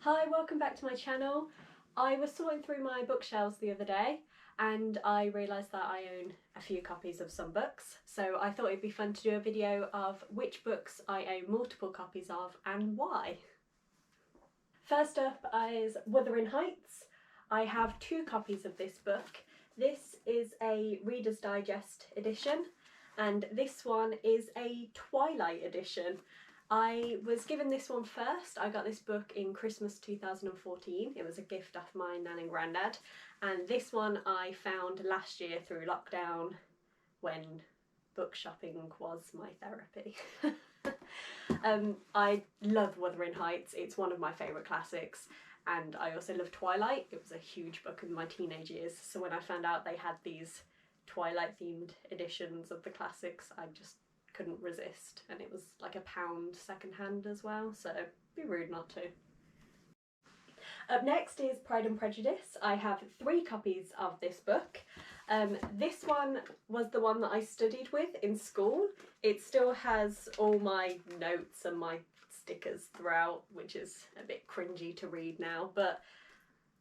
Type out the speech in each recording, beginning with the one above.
Hi, welcome back to my channel. I was sorting through my bookshelves the other day and I realised that I own a few copies of some books, so I thought it'd be fun to do a video of which books I own multiple copies of and why. First up is Wuthering Heights. I have 2 copies of this book. This is a Reader's Digest edition and this one is a Twilight edition. I was given this one first. I got this book in Christmas 2014. It was a gift off my nan and granddad. And this one I found last year through lockdown when book shopping was my therapy. I love Wuthering Heights. It's one of my favourite classics. And I also love Twilight. It was a huge book in my teenage years. So when I found out they had these Twilight themed editions of the classics, I just couldn't resist, and it was like £1 secondhand as well, so it'd be rude not to. Up next is Pride and Prejudice. I have 3 copies of this book. This one was the one that I studied with in school. It still has all my notes and my stickers throughout, which is a bit cringy to read now, but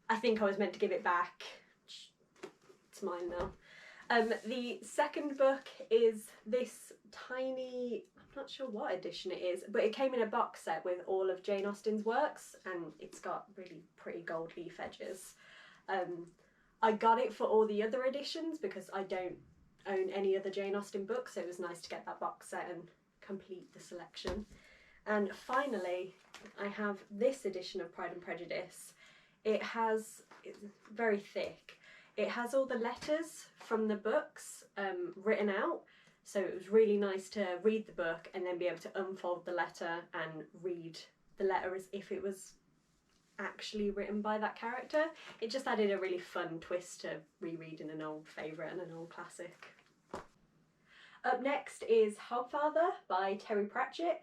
I think I was meant to give it back. It's mine now. The second book is this tiny, I'm not sure what edition it is, but it came in a box set with all of Jane Austen's works and it's got really pretty gold leaf edges. I got it for all the other editions because I don't own any other Jane Austen books, so it was nice to get that box set and complete the selection. And finally, I have this edition of Pride and Prejudice. It's very thick. It has all the letters from the books written out, so it was really nice to read the book and then be able to unfold the letter and read the letter as if it was actually written by that character. It just added a really fun twist to rereading an old favourite and an old classic. Up next is Hogfather by Terry Pratchett.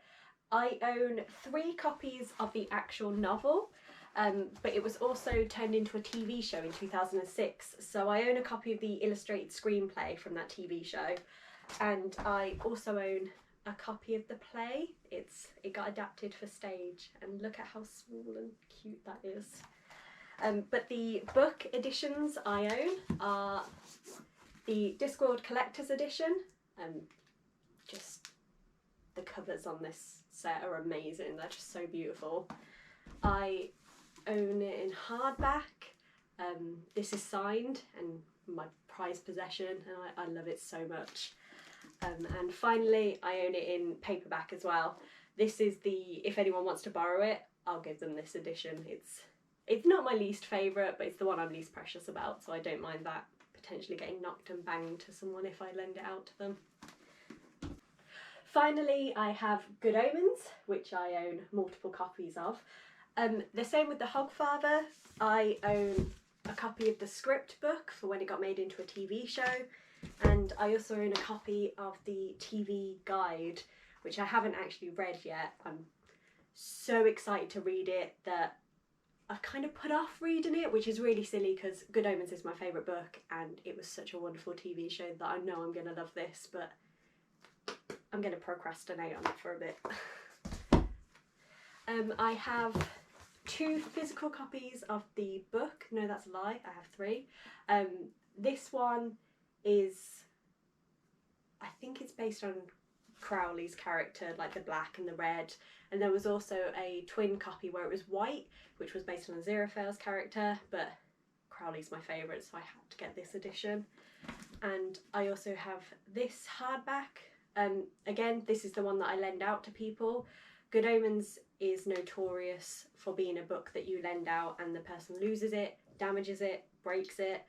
I own 3 copies of the actual novel. But it was also turned into a TV show in 2006, so I own a copy of the illustrated screenplay from that TV show, and I also own a copy of the play. It got adapted for stage, and look at how small and cute that is. But the book editions I own are the Discworld Collector's Edition. Just the covers on this set are amazing, they're just so beautiful. I own it in hardback. This is signed and my prized possession, and I love it so much. And finally, I own it in paperback as well. This is if anyone wants to borrow it, I'll give them this edition. It's not my least favourite, but it's the one I'm least precious about, so I don't mind that potentially getting knocked and banged to someone if I lend it out to them. Finally, I have Good Omens, which I own multiple copies of. The same with the Hogfather. I own a copy of the script book for when it got made into a TV show, and I also own a copy of the TV guide, which I haven't actually read yet. I'm so excited to read it that I've kind of put off reading it, which is really silly because Good Omens is my favourite book and it was such a wonderful TV show that I know I'm going to love this, but I'm going to procrastinate on it for a bit. I have 2 physical copies of the book. No, that's a lie, I have 3. This one is, I think it's based on Crowley's character, like the black and the red, and there was also a twin copy where it was white, which was based on Aziraphale's character, but Crowley's my favourite, so I had to get this edition. And I also have this hardback. Again, this is the one that I lend out to people. Good Omens is notorious for being a book that you lend out and the person loses it, damages it, breaks it.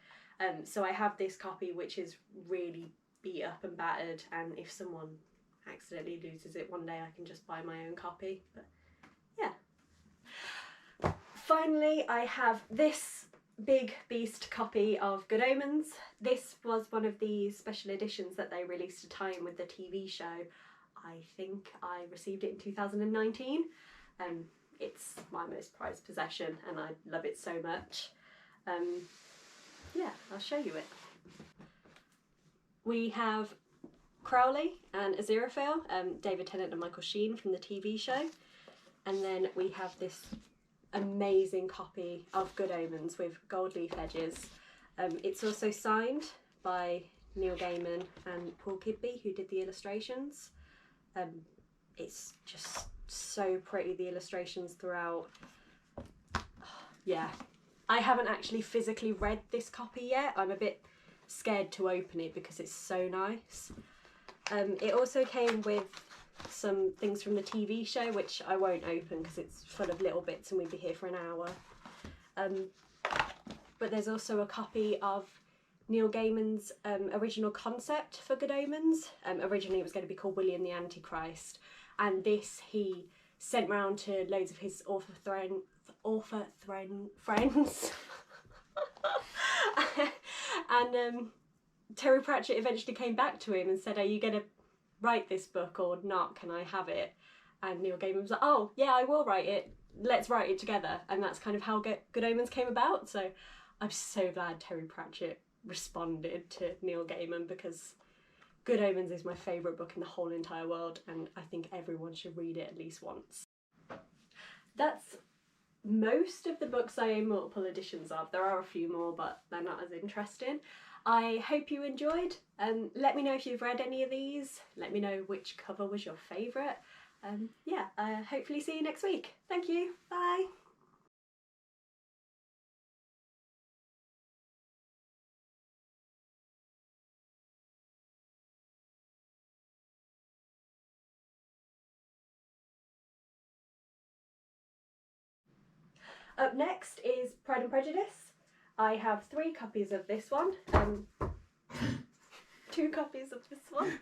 So I have this copy which is really beat up and battered, and if someone accidentally loses it one day I can just buy my own copy. But yeah. Finally, I have this big beast copy of Good Omens. This was one of the special editions that they released to tie in with the TV show. I think I received it in 2019. It's my most prized possession and I love it so much. Yeah, I'll show you it. We have Crowley and Aziraphale, David Tennant and Michael Sheen from the TV show. And then we have this amazing copy of Good Omens with gold leaf edges. It's also signed by Neil Gaiman and Paul Kidby, who did the illustrations. It's just so pretty, the illustrations throughout. Yeah, I haven't actually physically read this copy yet. I'm a bit scared to open it because it's so nice. It also came with some things from the TV show, which I won't open because it's full of little bits and we'd be here for an hour. But there's also a copy of Neil Gaiman's original concept for Good Omens. Originally it was going to be called William the Antichrist, and this he sent round to loads of his author friends. And Terry Pratchett eventually came back to him and said, "Are you going to write this book or not? Can I have it?" And Neil Gaiman was like, "Oh yeah, I will write it. Let's write it together." And that's kind of how Good Omens came about. So I'm so glad Terry Pratchett responded to Neil Gaiman, because Good Omens is my favourite book in the whole entire world, and I think everyone should read it at least once. That's most of the books I own multiple editions of. There are a few more, but they're not as interesting. I hope you enjoyed, and let me know if you've read any of these. Let me know which cover was your favourite. Hopefully see you next week. Thank you, bye. Up next is Pride and Prejudice. I have 3 copies of this one, 2 copies of this one.